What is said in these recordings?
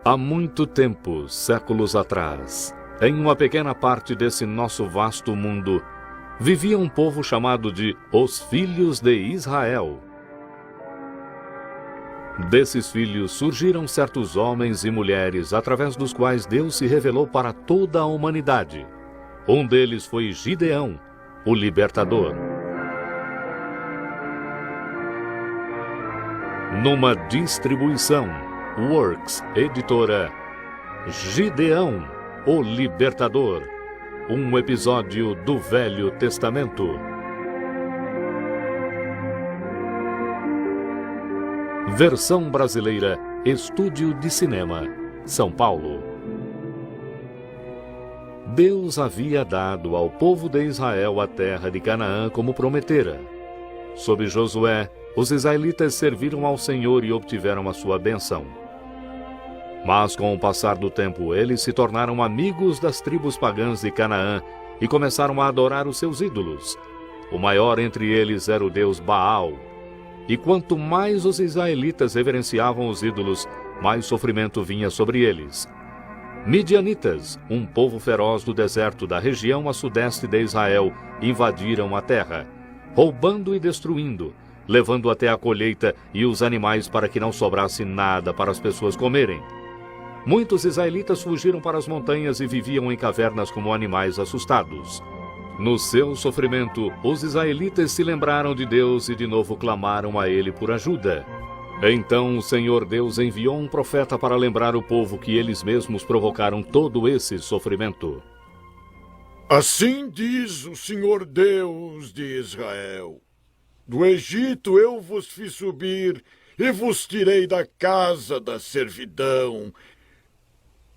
Há muito tempo, séculos atrás, em uma pequena parte desse nosso vasto mundo, vivia um povo chamado de Os Filhos de Israel. Desses filhos surgiram certos homens e mulheres através dos quais Deus se revelou para toda a humanidade. Um deles foi Gideão, o libertador. Numa distribuição, Works, editora, Gideão, o Libertador, um episódio do Velho Testamento. Versão brasileira, Estúdio de Cinema, São Paulo. Deus havia dado ao povo de Israel a terra de Canaã como prometera. Sob Josué, os israelitas serviram ao Senhor e obtiveram a sua bênção. Mas com o passar do tempo, eles se tornaram amigos das tribos pagãs de Canaã e começaram a adorar os seus ídolos. O maior entre eles era o deus Baal. E quanto mais os israelitas reverenciavam os ídolos, mais sofrimento vinha sobre eles. Midianitas, um povo feroz do deserto da região a sudeste de Israel, invadiram a terra, roubando e destruindo, levando até a colheita e os animais para que não sobrasse nada para as pessoas comerem. Muitos israelitas fugiram para as montanhas e viviam em cavernas como animais assustados. No seu sofrimento, os israelitas se lembraram de Deus e de novo clamaram a Ele por ajuda. Então o Senhor Deus enviou um profeta para lembrar o povo que eles mesmos provocaram todo esse sofrimento. Assim diz o Senhor Deus de Israel: do Egito eu vos fiz subir e vos tirei da casa da servidão,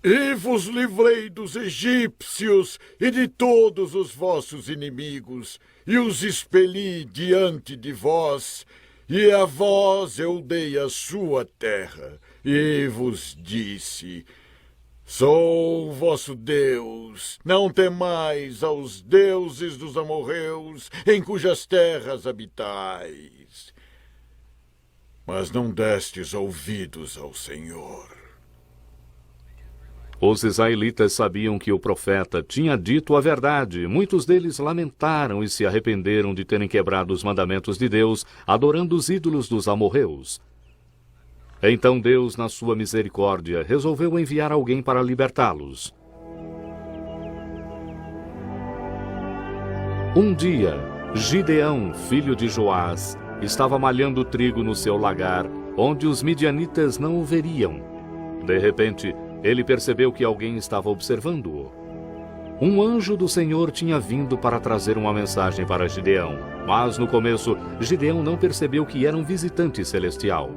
e vos livrei dos egípcios e de todos os vossos inimigos, e os expeli diante de vós, e a vós eu dei a sua terra, e vos disse: sou o vosso Deus, não temais aos deuses dos amorreus, em cujas terras habitais. Mas não destes ouvidos ao Senhor. Os israelitas sabiam que o profeta tinha dito a verdade. Muitos deles lamentaram e se arrependeram de terem quebrado os mandamentos de Deus, adorando os ídolos dos amorreus. Então Deus, na sua misericórdia, resolveu enviar alguém para libertá-los. Um dia, Gideão, filho de Joás, estava malhando trigo no seu lagar, onde os midianitas não o veriam. De repente, ele percebeu que alguém estava observando-o. Um anjo do Senhor tinha vindo para trazer uma mensagem para Gideão, mas no começo, Gideão não percebeu que era um visitante celestial.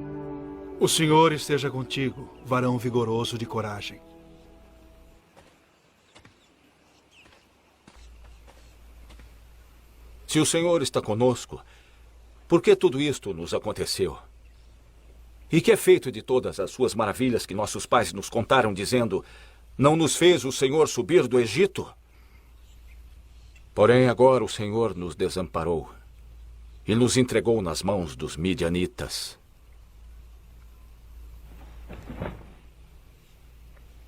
O Senhor esteja contigo, varão vigoroso de coragem. Se o Senhor está conosco, por que tudo isto nos aconteceu? E que é feito de todas as suas maravilhas que nossos pais nos contaram, dizendo: não nos fez o Senhor subir do Egito? Porém, agora o Senhor nos desamparou e nos entregou nas mãos dos midianitas.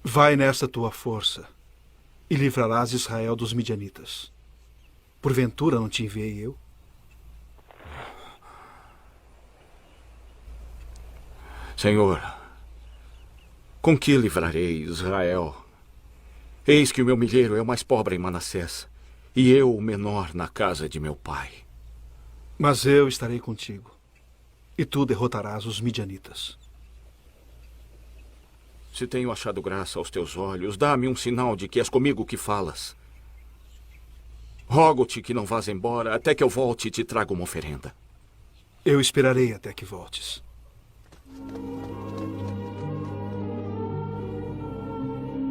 Vai nessa tua força e livrarás Israel dos midianitas. Porventura não te enviei eu? Senhor, com que livrarei Israel? Eis que o meu milheiro é o mais pobre em Manassés, e eu o menor na casa de meu pai. Mas eu estarei contigo, e tu derrotarás os midianitas. Se tenho achado graça aos teus olhos, dá-me um sinal de que és comigo que falas. Rogo-te que não vás embora até que eu volte e te traga uma oferenda. Eu esperarei até que voltes.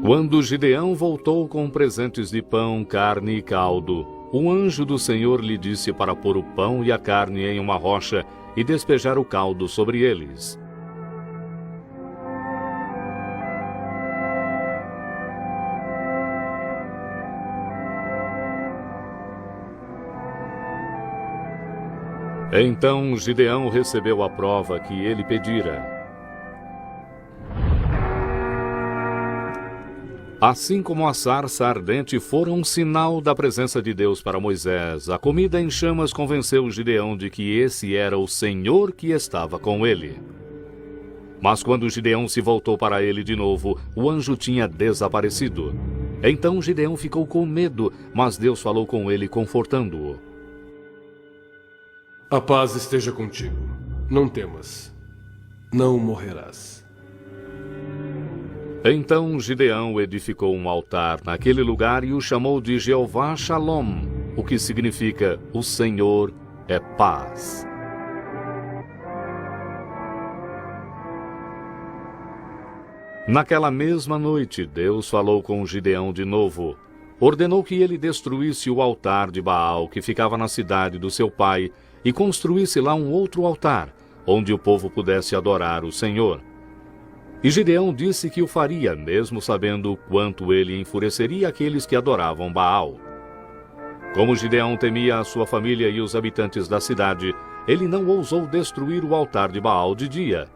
Quando Gideão voltou com presentes de pão, carne e caldo, o anjo do Senhor lhe disse para pôr o pão e a carne em uma rocha e despejar o caldo sobre eles. Então Gideão recebeu a prova que ele pedira. Assim como a sarça ardente fora um sinal da presença de Deus para Moisés, a comida em chamas convenceu Gideão de que esse era o Senhor que estava com ele. Mas quando Gideão se voltou para ele de novo, o anjo tinha desaparecido. Então Gideão ficou com medo, mas Deus falou com ele, confortando-o. A paz esteja contigo. Não temas. Não morrerás. Então Gideão edificou um altar naquele lugar e o chamou de Jeová Shalom, o que significa o Senhor é paz. Naquela mesma noite, Deus falou com Gideão de novo. Ordenou que ele destruísse o altar de Baal que ficava na cidade do seu pai e construísse lá um outro altar, onde o povo pudesse adorar o Senhor. E Gideão disse que o faria, mesmo sabendo quanto ele enfureceria aqueles que adoravam Baal. Como Gideão temia a sua família e os habitantes da cidade, ele não ousou destruir o altar de Baal de dia.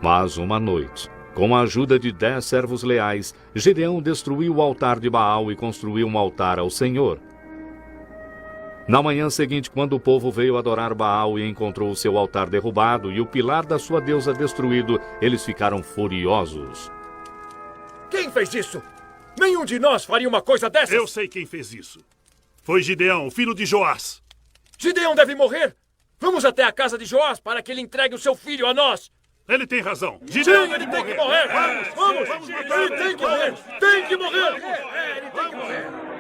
Mas uma noite, com a ajuda de 10 servos leais, Gideão destruiu o altar de Baal e construiu um altar ao Senhor. Na manhã seguinte, quando o povo veio adorar Baal e encontrou o seu altar derrubado e o pilar da sua deusa destruído, eles ficaram furiosos. Quem fez isso? Nenhum de nós faria uma coisa dessas! Eu sei quem fez isso. Foi Gideão, filho de Joás. Gideão deve morrer! Vamos até a casa de Joás para que ele entregue o seu filho a nós! Ele tem razão. Gideão, ele tem que morrer! Vamos! Ele tem que morrer! Tem que morrer! Ele tem que morrer!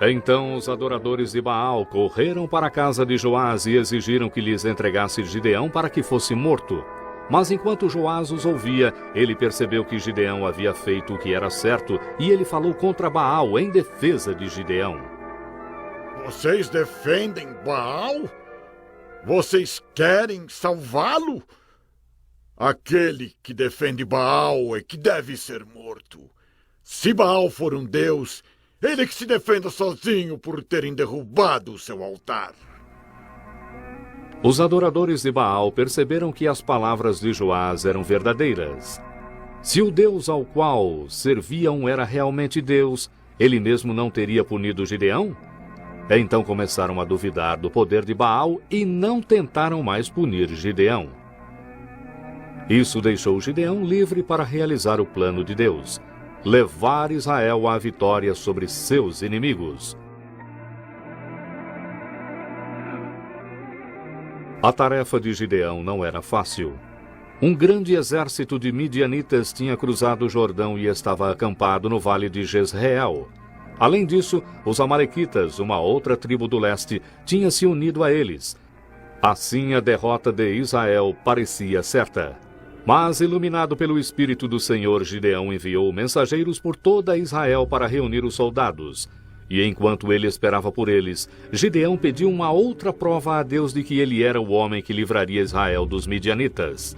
Então os adoradores de Baal correram para a casa de Joás e exigiram que lhes entregasse Gideão para que fosse morto. Mas enquanto Joás os ouvia, ele percebeu que Gideão havia feito o que era certo e ele falou contra Baal em defesa de Gideão. Vocês defendem Baal? Vocês querem salvá-lo? Aquele que defende Baal é que deve ser morto. Se Baal for um deus, ele que se defenda sozinho por terem derrubado o seu altar. Os adoradores de Baal perceberam que as palavras de Joás eram verdadeiras. Se o Deus ao qual serviam era realmente Deus, ele mesmo não teria punido Gideão? Então começaram a duvidar do poder de Baal e não tentaram mais punir Gideão. Isso deixou Gideão livre para realizar o plano de Deus: levar Israel à vitória sobre seus inimigos. A tarefa de Gideão não era fácil. Um grande exército de midianitas tinha cruzado o Jordão e estava acampado no vale de Jezreel. Além disso, os amalequitas, uma outra tribo do leste, tinha se unido a eles. Assim, a derrota de Israel parecia certa. Mas, iluminado pelo Espírito do Senhor, Gideão enviou mensageiros por toda Israel para reunir os soldados. E enquanto ele esperava por eles, Gideão pediu uma outra prova a Deus de que ele era o homem que livraria Israel dos midianitas.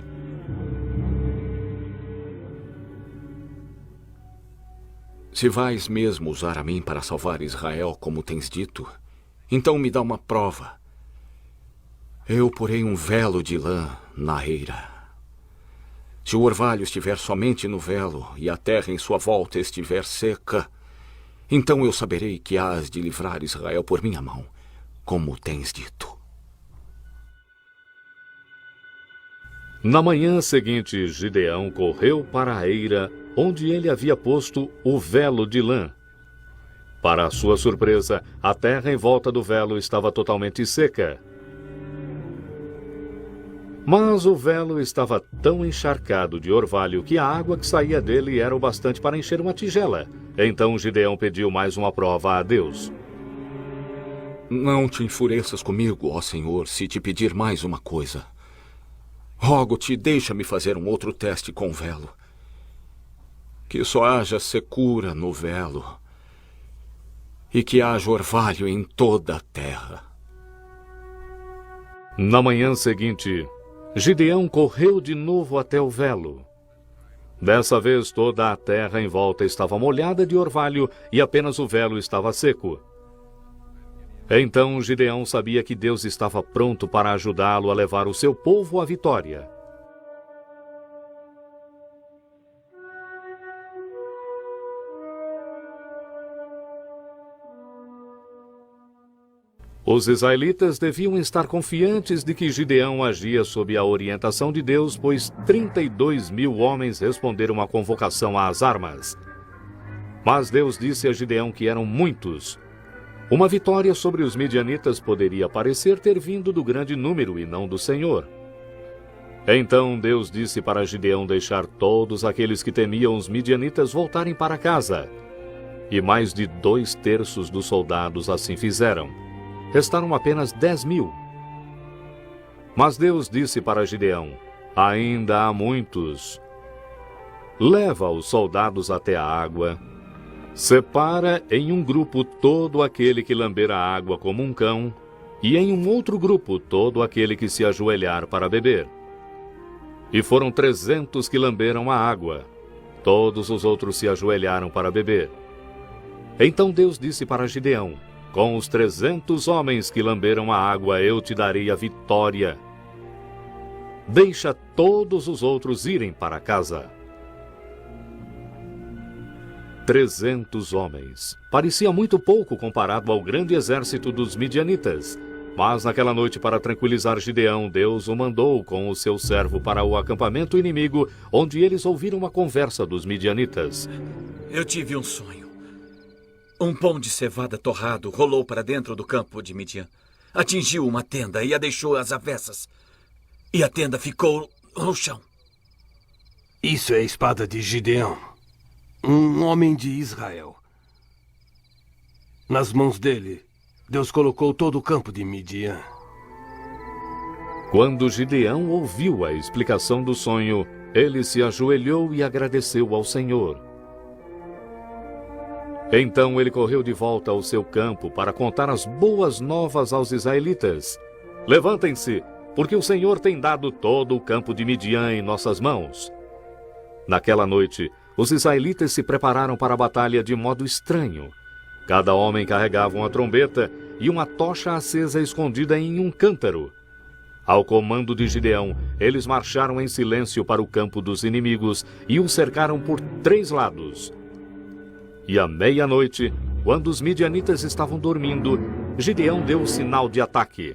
Se vais mesmo usar a mim para salvar Israel, como tens dito, então me dá uma prova. Eu porei um velo de lã na eira. Se o orvalho estiver somente no velo e a terra em sua volta estiver seca, então eu saberei que hás de livrar Israel por minha mão, como tens dito. Na manhã seguinte, Gideão correu para a eira, onde ele havia posto o velo de lã. Para sua surpresa, a terra em volta do velo estava totalmente seca. Mas o velo estava tão encharcado de orvalho que a água que saía dele era o bastante para encher uma tigela. Então Gideão pediu mais uma prova a Deus. Não te enfureças comigo, ó Senhor, se te pedir mais uma coisa. Rogo-te, deixa-me fazer um outro teste com o velo. Que só haja secura no velo e que haja orvalho em toda a terra. Na manhã seguinte, Gideão correu de novo até o velo. Dessa vez toda a terra em volta estava molhada de orvalho e apenas o velo estava seco. Então Gideão sabia que Deus estava pronto para ajudá-lo a levar o seu povo à vitória. Os israelitas deviam estar confiantes de que Gideão agia sob a orientação de Deus, pois 32.000 homens responderam à convocação às armas. Mas Deus disse a Gideão que eram muitos. Uma vitória sobre os midianitas poderia parecer ter vindo do grande número e não do Senhor. Então Deus disse para Gideão deixar todos aqueles que temiam os midianitas voltarem para casa. E mais de 2/3 dos soldados assim fizeram. Restaram apenas 10.000. Mas Deus disse para Gideão: ainda há muitos. Leva os soldados até a água. Separa em um grupo todo aquele que lamber a água como um cão, e em um outro grupo todo aquele que se ajoelhar para beber. E foram 300 que lamberam a água. Todos os outros se ajoelharam para beber. Então Deus disse para Gideão: com os 300 homens que lamberam a água eu te darei a vitória. Deixa todos os outros irem para casa. 300 homens. Parecia muito pouco comparado ao grande exército dos midianitas. Mas naquela noite, para tranquilizar Gideão, Deus o mandou com o seu servo para o acampamento inimigo, onde eles ouviram a conversa dos midianitas. Eu tive um sonho. Um pão de cevada torrado rolou para dentro do campo de Midian. Atingiu uma tenda e a deixou às avessas. E a tenda ficou no chão. Isso é a espada de Gideão, um homem de Israel. Nas mãos dele, Deus colocou todo o campo de Midian. Quando Gideão ouviu a explicação do sonho, ele se ajoelhou e agradeceu ao Senhor. Então ele correu de volta ao seu campo para contar as boas novas aos israelitas. Levantem-se, porque o Senhor tem dado todo o campo de Midian em nossas mãos. Naquela noite, os israelitas se prepararam para a batalha de modo estranho. Cada homem carregava uma trombeta e uma tocha acesa escondida em um cântaro. Ao comando de Gideão, eles marcharam em silêncio para o campo dos inimigos e o cercaram por 3 lados. E à meia-noite, quando os midianitas estavam dormindo, Gideão deu o sinal de ataque.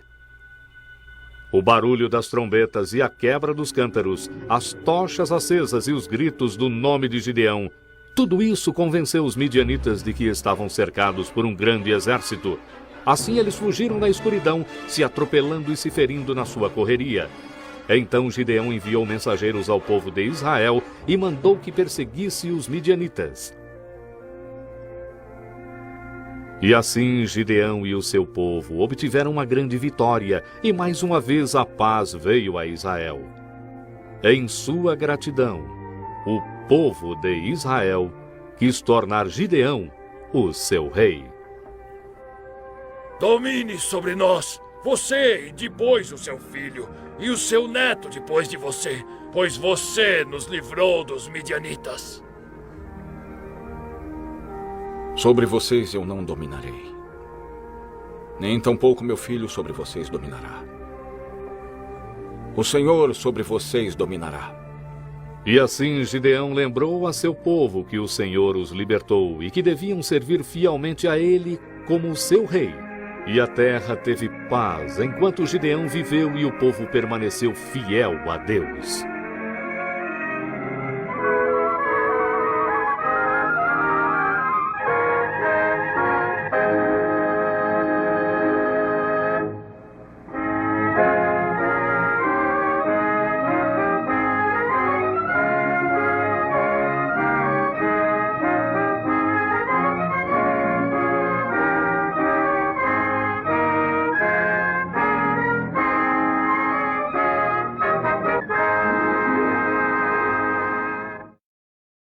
O barulho das trombetas e a quebra dos cântaros, as tochas acesas e os gritos do nome de Gideão, tudo isso convenceu os midianitas de que estavam cercados por um grande exército. Assim eles fugiram na escuridão, se atropelando e se ferindo na sua correria. Então Gideão enviou mensageiros ao povo de Israel e mandou que perseguisse os midianitas. E assim Gideão e o seu povo obtiveram uma grande vitória, e mais uma vez a paz veio a Israel. Em sua gratidão, o povo de Israel quis tornar Gideão o seu rei. Domine sobre nós, você e depois o seu filho, e o seu neto depois de você, pois você nos livrou dos midianitas. Sobre vocês eu não dominarei. Nem tampouco meu filho sobre vocês dominará. O Senhor sobre vocês dominará. E assim Gideão lembrou a seu povo que o Senhor os libertou e que deviam servir fielmente a ele como o seu rei. E a terra teve paz enquanto Gideão viveu e o povo permaneceu fiel a Deus.